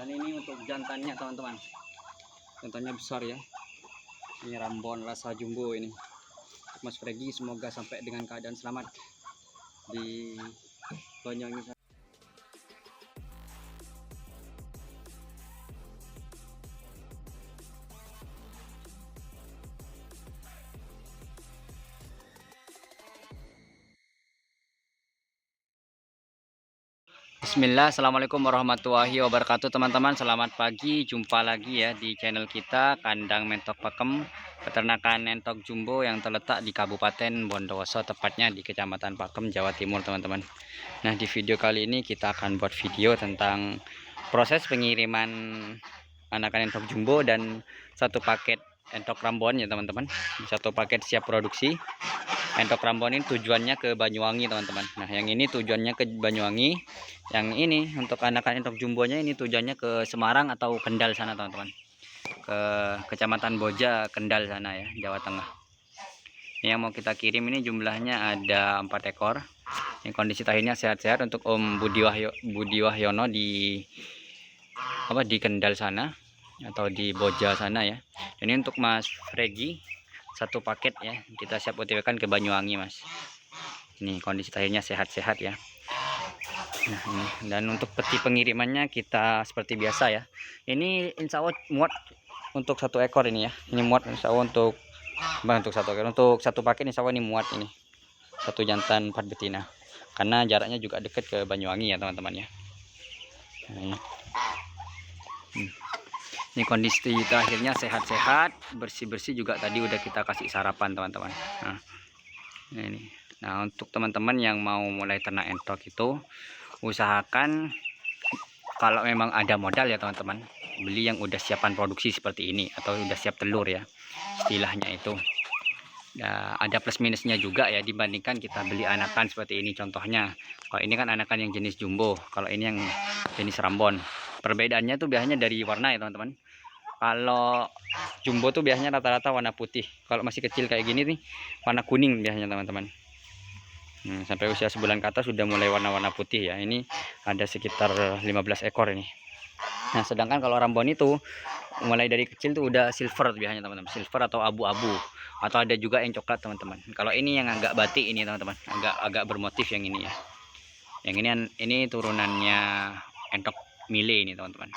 Dan ini untuk jantannya teman-teman, jantannya besar ya. Ini Rambon rasa jumbo ini. Mas Fregi semoga sampai dengan keadaan selamat di Banyuwangi. Bismillah, assalamualaikum warahmatullahi wabarakatuh teman-teman. Selamat pagi, jumpa lagi ya di channel kita Kandang Mentok Pakem, peternakan entok jumbo yang terletak di Kabupaten Bondowoso, tepatnya di Kecamatan Pakem, Jawa Timur teman-teman. Nah, di video kali ini kita akan buat video tentang proses pengiriman anakan entok jumbo dan satu paket entok Rambon ya teman-teman. Satu paket siap produksi. Entok Rambon ini tujuannya ke Banyuwangi teman-teman. Nah, yang ini tujuannya ke Banyuwangi. Yang ini untuk anakan entok jumbonya ini tujuannya ke Semarang atau Kendal sana teman-teman. Ke Kecamatan Boja, Kendal sana ya, Jawa Tengah. Ini yang mau kita kirim ini jumlahnya ada 4 ekor. Yang kondisi tahinya sehat-sehat untuk Om Budi Wahyono di Kendal sana atau di Boja sana ya. Ini untuk Mas Fregi satu paket ya, kita siap OTW kan ke Banyuwangi Mas. Ini kondisi tahinya sehat-sehat ya. Nah, ini. Dan untuk peti pengirimannya kita seperti biasa ya. Ini insya Allah muat untuk satu ekor ini ya. Ini muat insya Allah untuk satu ekor. Untuk satu paket insya Allah ini muat ini. Satu jantan 4 betina. Karena jaraknya juga dekat ke Banyuwangi ya teman-teman ya. Nah, ini kondisi terakhirnya sehat-sehat, bersih-bersih juga tadi udah kita kasih sarapan teman-teman. Nah, ini. Nah, untuk teman-teman yang mau mulai ternak entok itu usahakan kalau memang ada modal ya teman-teman, beli yang udah siapan produksi seperti ini atau udah siap telur ya. Istilahnya itu. Ya, ada plus minusnya juga ya dibandingkan kita beli anakan seperti ini contohnya. Kalau ini kan anakan yang jenis jumbo, kalau ini yang jenis Rambon. Perbedaannya tuh biasanya dari warna ya teman-teman. Kalau jumbo tuh biasanya rata-rata warna putih. Kalau masih kecil kayak gini nih warna kuning biasanya teman-teman. Sampai usia sebulan ke atas sudah mulai warna-warna putih ya. Ini ada sekitar 15 ekor ini. Nah, sedangkan kalau Rambon itu mulai dari kecil tuh udah silver biasanya teman-teman. Silver atau abu-abu. Atau ada juga yang coklat teman-teman. Kalau ini yang agak batik ini teman-teman. Agak bermotif yang ini ya. Yang ini turunannya entok mile ini teman-teman.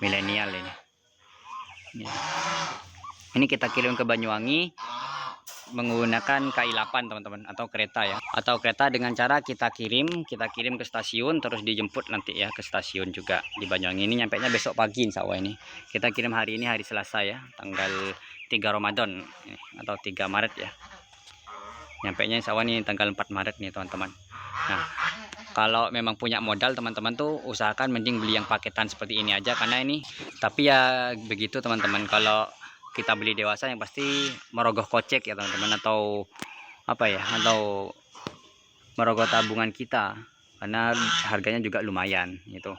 Milenial ini. Ini kita kirim ke Banyuwangi menggunakan KI8 teman-teman, atau kereta ya, atau kereta dengan cara kita kirim ke stasiun terus dijemput nanti ya ke stasiun juga di Banyuwangi. Ini nyampe nya besok pagi insya Allah. Ini kita kirim hari ini hari Selasa ya, tanggal 3 Ramadan atau 3 Maret ya. Nyampe nya insya Allah nih tanggal 4 Maret nih teman-teman. Nah, kalau memang punya modal teman-teman tuh usahakan mending beli yang paketan seperti ini aja, karena ini tapi ya begitu teman-teman, kalau kita beli dewasa yang pasti merogoh kocek ya teman-teman, atau apa ya, atau merogoh tabungan kita, karena harganya juga lumayan itu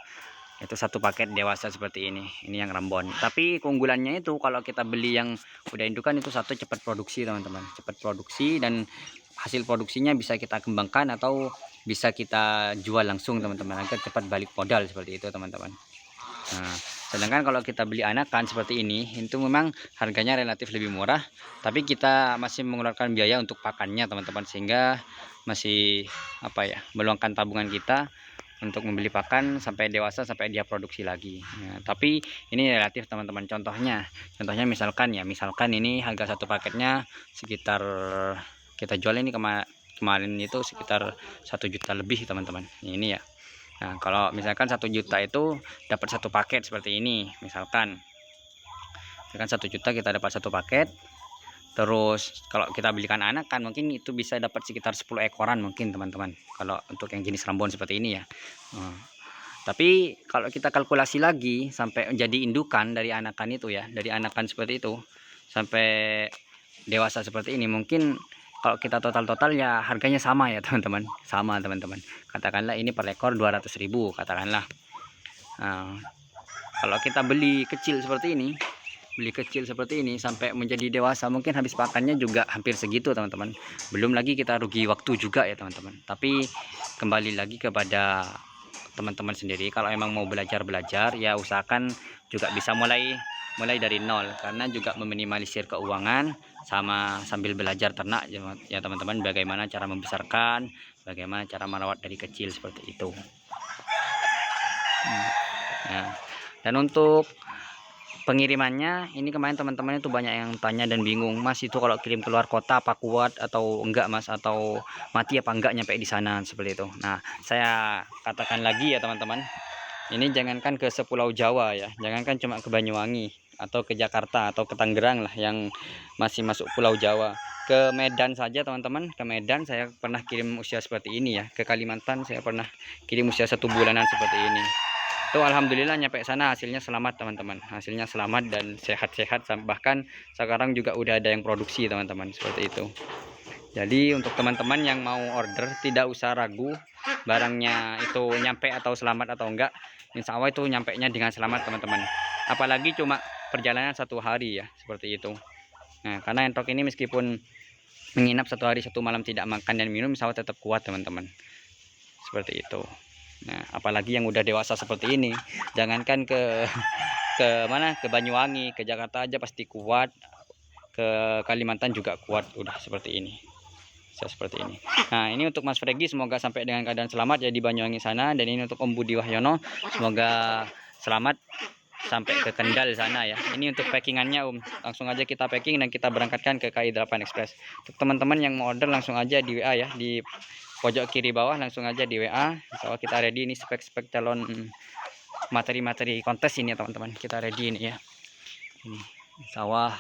satu paket dewasa seperti ini yang Rambon. Tapi keunggulannya itu kalau kita beli yang udah indukan itu satu, cepat produksi teman-teman, cepat produksi dan hasil produksinya bisa kita kembangkan atau bisa kita jual langsung teman-teman, agar cepat balik modal seperti itu teman-teman. Nah, sedangkan kalau kita beli anakan seperti ini itu memang harganya relatif lebih murah, tapi kita masih mengeluarkan biaya untuk pakannya teman-teman, sehingga masih meluangkan tabungan kita untuk membeli pakan sampai dewasa, sampai dia produksi lagi. Nah, tapi ini relatif teman-teman. Contohnya misalkan ini harga satu paketnya sekitar, kita jual ini kemarin itu sekitar 1 juta lebih teman-teman. Ini ya. Nah, kalau misalkan 1 juta itu dapat satu paket seperti ini, misalkan 1 juta kita dapat satu paket. Terus kalau kita belikan anakan mungkin itu bisa dapat sekitar 10 ekoran mungkin teman-teman, kalau untuk yang jenis Rambon seperti ini ya. Tapi kalau kita kalkulasi lagi sampai menjadi indukan dari anakan itu ya, dari anakan seperti itu sampai dewasa seperti ini, mungkin kalau kita total ya harganya sama ya teman-teman, sama teman-teman. Katakanlah ini per ekor 200.000 katakanlah. Nah, kalau kita beli kecil seperti ini sampai menjadi dewasa, mungkin habis pakannya juga hampir segitu teman-teman. Belum lagi kita rugi waktu juga ya teman-teman. Tapi kembali lagi kepada teman-teman sendiri. Kalau emang mau belajar ya usahakan juga bisa mulai dari nol, karena juga meminimalisir keuangan sama sambil belajar ternak ya teman-teman, bagaimana cara membesarkan, bagaimana cara merawat dari kecil seperti itu. Nah, dan untuk pengirimannya ini kemarin teman-teman itu banyak yang tanya dan bingung, Mas itu kalau kirim keluar kota apa kuat atau enggak Mas, atau mati apa enggak nyampe di sana seperti itu. Nah, saya katakan lagi ya teman-teman, ini jangankan ke sepulau Jawa ya, jangankan cuma ke Banyuwangi atau ke Jakarta atau ke Tangerang lah yang masih masuk Pulau Jawa, ke Medan saja teman-teman, ke Medan saya pernah kirim usia seperti ini ya, ke Kalimantan saya pernah kirim usia 1 bulanan seperti ini. Itu alhamdulillah nyampe sana hasilnya selamat teman-teman, hasilnya selamat dan sehat-sehat, bahkan sekarang juga udah ada yang produksi teman-teman seperti itu. Jadi untuk teman-teman yang mau order tidak usah ragu barangnya itu nyampe atau selamat atau enggak, insya Allah itu nyampe nya dengan selamat teman-teman. Apalagi cuma perjalanan 1 hari ya seperti itu. Nah, karena entok ini meskipun menginap 1 hari 1 malam tidak makan dan minum, insya Allah tetap kuat teman-teman seperti itu. Nah, apalagi yang udah dewasa seperti ini, jangankan ke mana, ke Banyuwangi, ke Jakarta aja pasti kuat, ke Kalimantan juga kuat, udah seperti ini. Seperti ini. Nah, ini untuk Mas Fregi semoga sampai dengan keadaan selamat ya di Banyuwangi sana, dan ini untuk Om Budi Wahyono semoga selamat sampai ke Kendal sana ya. Ini untuk packingannya Om, langsung aja kita packing dan kita berangkatkan ke KI 8 Express. Untuk teman-teman yang mau order langsung aja di WA ya, di pojok kiri bawah langsung aja di WA. Insya kita ready, ini spek-spek calon materi-materi kontes ini ya teman-teman, kita ready ini ya. Ini Insya Allah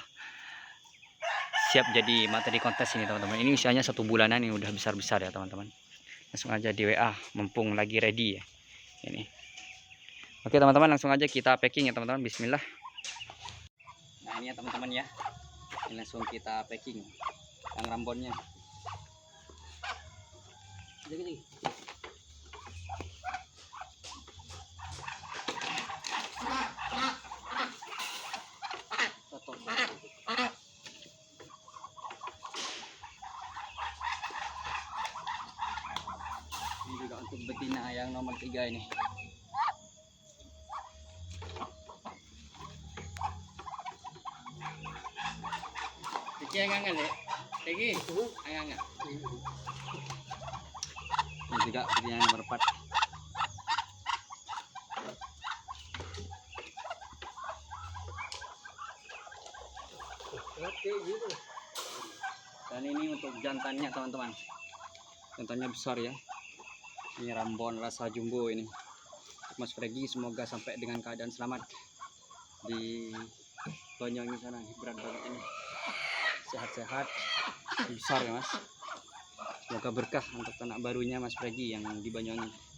siap jadi materi kontes ini teman-teman. Ini usianya 1 bulanan, ini udah besar-besar ya teman-teman. Langsung aja di WA, mumpung lagi ready ya ini. Oke teman-teman, langsung aja kita packing ya teman-teman. Bismillah. Nah ini ya teman-teman ya, ini langsung kita packing yang rambonnya. Ini juga untuk betina yang nomor 3 ini. Iki angan ya? Iki angan. Ini juga betina nomor 4. Dan ini untuk jantannya teman-teman, jantannya besar ya, ini rambon rasa jumbo ini. Mas Fregi semoga sampai dengan keadaan selamat di Banyuwangi sana, berat banget ini, sehat-sehat, besar ya Mas. Semoga berkah untuk anak barunya Mas Fregi yang di Banyuwangi.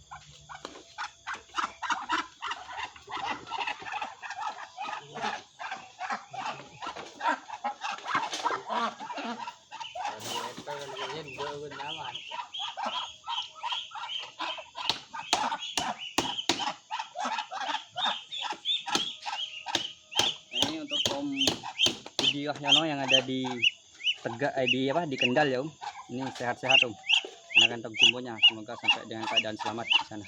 Budi Wahyono yang ada di di Kendal ya Om. Ini sehat-sehat Om. Anak antok jumbonya semoga sampai dengan keadaan selamat di sana.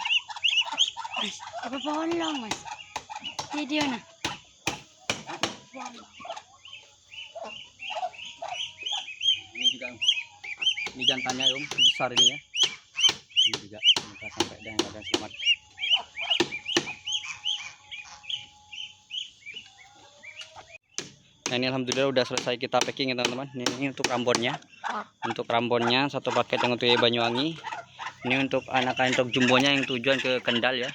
Mas, apa pohon lang Mas? Video na. Ini juga ini jantannya Om, besar ini ya. Ini juga semoga sampai dengan keadaan selamat. Nah ini alhamdulillah udah selesai kita packing ya teman-teman. Ini untuk rambonnya, satu paket yang untuk Banyuwangi. Ini untuk anak-anak jumbonya yang tujuan ke Kendal ya,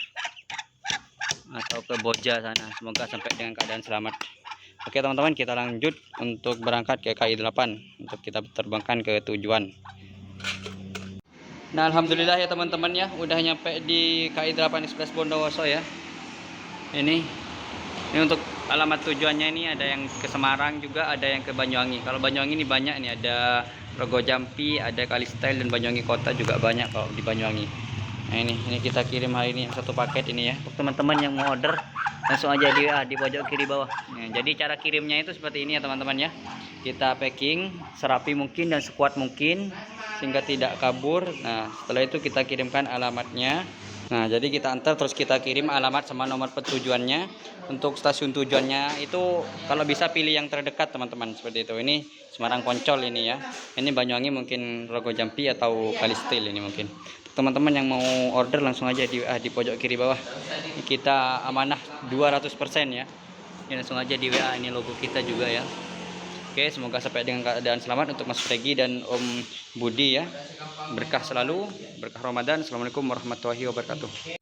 atau ke Boja sana. Semoga sampai dengan keadaan selamat. Oke teman-teman, kita lanjut untuk berangkat ke KI 8 untuk kita terbangkan ke tujuan. Nah alhamdulillah ya teman-teman ya, udah nyampe di KI 8 Express Bondowoso ya. Ini untuk alamat tujuannya, ini ada yang ke Semarang juga, ada yang ke Banyuwangi. Kalau Banyuwangi ini banyak nih, ada Rogo Jampi, ada Kalistel, dan Banyuwangi Kota juga banyak kalau di Banyuwangi. Nah ini kita kirim hari ini satu paket ini ya. Untuk teman-teman yang mau order langsung aja di pojok kiri bawah. Nah, jadi cara kirimnya itu seperti ini ya teman-teman ya. Kita packing serapi mungkin dan sekuat mungkin sehingga tidak kabur. Nah setelah itu kita kirimkan alamatnya Nah, jadi kita antar terus kita kirim alamat sama nomor tujuannya. Untuk stasiun tujuannya itu kalau bisa pilih yang terdekat teman-teman, seperti itu. Ini Semarang Poncol ini ya. Ini Banyuwangi mungkin Rogo Jampi atau Kalistil ini mungkin. Teman-teman yang mau order langsung aja di pojok kiri bawah. Kita amanah 200% ya. Ini langsung aja di WA, ini logo kita juga ya. Oke, semoga sampai dengan keadaan selamat untuk Mas Regi dan Om Budi ya. Berkah selalu, berkah Ramadan. Assalamualaikum warahmatullahi wabarakatuh.